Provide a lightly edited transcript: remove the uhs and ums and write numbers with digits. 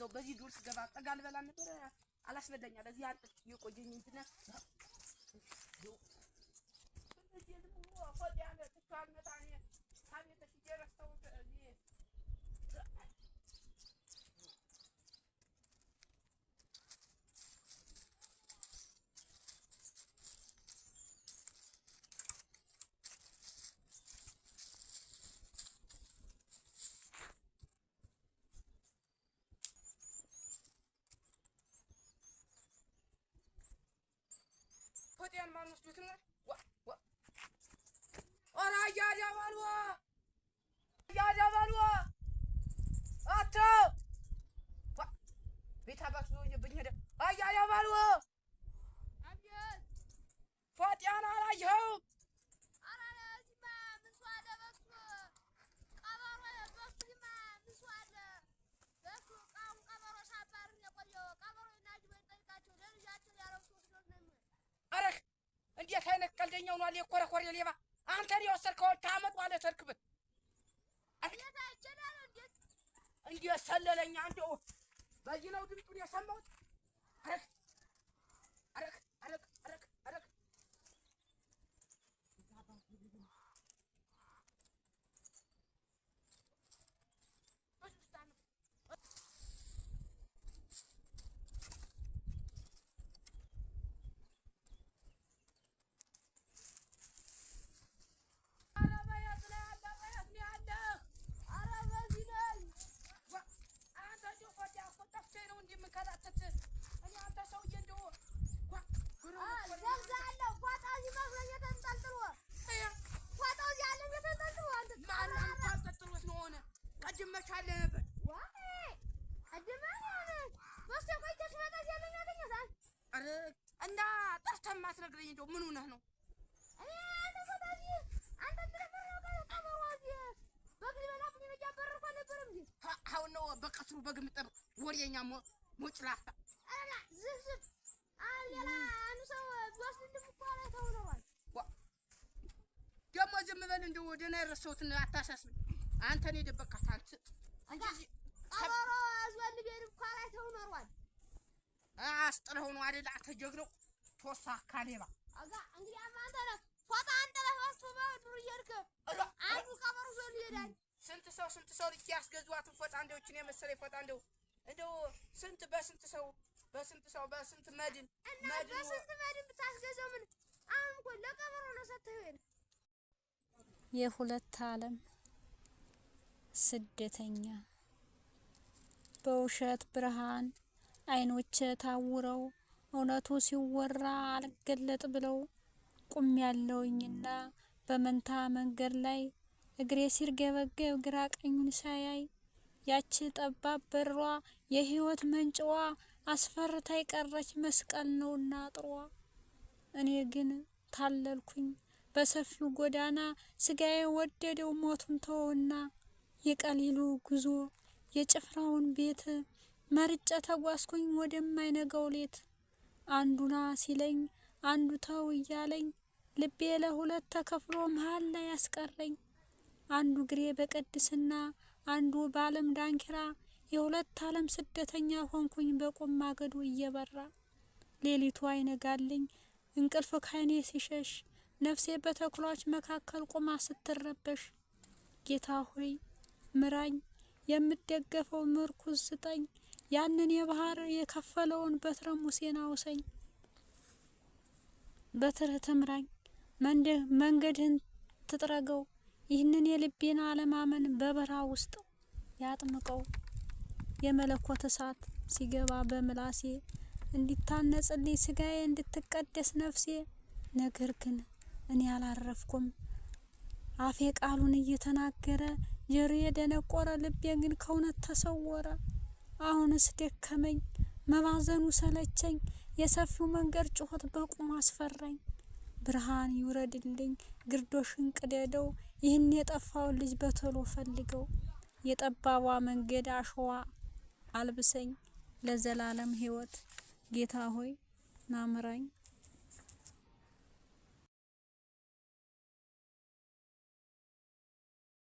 እንደው በዚህ ዱር ስገባ ጠጋል በላ ነበር አላስበላኛ ለዚህ አንተ የቆየኝ እንትና ፎዲያነ ተካል መጣኔ ሳቤት ሲጀረስተው ፎዲያን ማን ወስዶት ነው ኦራ ያዳባልዋ አቶ ቤታባስ ነው የበኝደ ያዳባልዋ አብየት ፎዲያን አላየው አራላዚማ ምንሷለ በሱ ቀበሮ በሱማ ምንሷለ በሱ ቃው ቀበሮ ሳባር የቆየው ቀበሮ እናጅ በጠይቃቸው ለልጃቸው ያረውት ነው አረክ እንዴት አይነት ቀልደኛው ነው አለ ኮረኮር የሌባ አንተ ነው ወሰርከው ታመጣው ተርክበት አየታ ይችላል እንዴ ሰለለኛ እንደው በዚህ ነው ድምጡን የሰማሁት አረክ እና ጠርተህ ማስነግረኝ እንደው ምን ሆነህ ነው? አንተ ፈታጂ አንተ ተረፈረው ቀበሮዚ በግል በላፍኝ መጃበረር ኮነበርም እንዴ አሁን ነው በቀስሩ በግምጠር ወሬኛ ሞጭላታ አላ ዝዝብ አለላ አንሰው ወስድም ቆራ ተውለዋል ደሞ ዝም በል እንደው ደና ያረሰውትን አታሳስብ አንተ ነው የደበቃት አንቺ ቀበሮ አዝወል ቢር ቆራ ተውለዋል አስጥለው ነው አይደል አተጀግረው ቶሳ ካሌባ አጋ እንግዲህ አማንተ ነው ፎታ አንጠለ ወስፈ ዱር ይርከ አንዱ ቀበሮ ዞል ይሄዳል ስንት ሰው ልጅ ያስገዟት ፎታ እንደውችን የመሰለ ፎታ እንደው ስንት መድን በስንት መድን ብታስገዘው ምን አሁን እኮ ለቀበሮ ነው ሰተው የሁለት ዓለም ስደተኛ በውሸት ብርሃን አይኖች ታውረው እውነቱ ሲወራ አልገለጥ ብለው ቁም ያለውኝና በመንታ መንገድ ላይ እግሬ ሲርገበገብ ግራ ቀኙን ሳያይ ያቺ ጠባብ በሯ የህይወት መንጭዋ አስፈርታ ይቀረች መስቀል ነውና ጥሯ እኔ ግን ታለልኩኝ በሰፊው ጎዳና ስጋዬ ወደደው ሞቱን ተወና የቀሊሉ ጉዞ የጭፍራውን ቤት መርጬ ተጓዝኩኝ ወደማይነጋው ሌት አንዱና ሲለኝ አንዱ ተው እያለኝ ልቤ ለሁለት ተከፍሎ መሃል ላይ ያስቀረኝ አንዱ ግሬ በቅድስና አንዱ ባለም ዳንኪራ የሁለት ዓለም ስደተኛ ሆንኩኝ በቆም ማገዱ እየበራ ሌሊቱ አይነጋልኝ እንቅልፍ ካይኔ ሲሸሽ ነፍሴ በተኩላዎች መካከል ቆማ ስትረበሽ ጌታ ሆይ ምራኝ የምደገፈው ምርኩዝ ስጠኝ ያንን የባህር የከፈለውን በትረ ሙሴን አውሰኝ በትርህ ትምራኝ መንገድህን ትጥረገው ይህንን የልቤን አለማመን በበረሃ ውስጥ ያጥምቀው የመለኮት እሳት ሲገባ በምላሴ እንዲታነጽልኝ ስጋዬ እንድትቀደስ ነፍሴ ነገር ግን እኔ አላረፍኩም አፌ ቃሉን እየተናገረ ጆሮዬ ደነቆረ ልቤ ግን ከእውነት ተሰወረ አሁንስ ደከመኝ መባዘኑ ሰለቸኝ የሰፊው መንገድ ጩኸት በቁም አስፈራኝ ብርሃን ይውረድልኝ ግርዶሽን ቅደደው ይህን የጠፋው ልጅ በቶሎ ፈልገው የጠባቧ መንገድ አሸዋ አልብሰኝ ለዘላለም ሕይወት ጌታ ሆይ ናምራኝ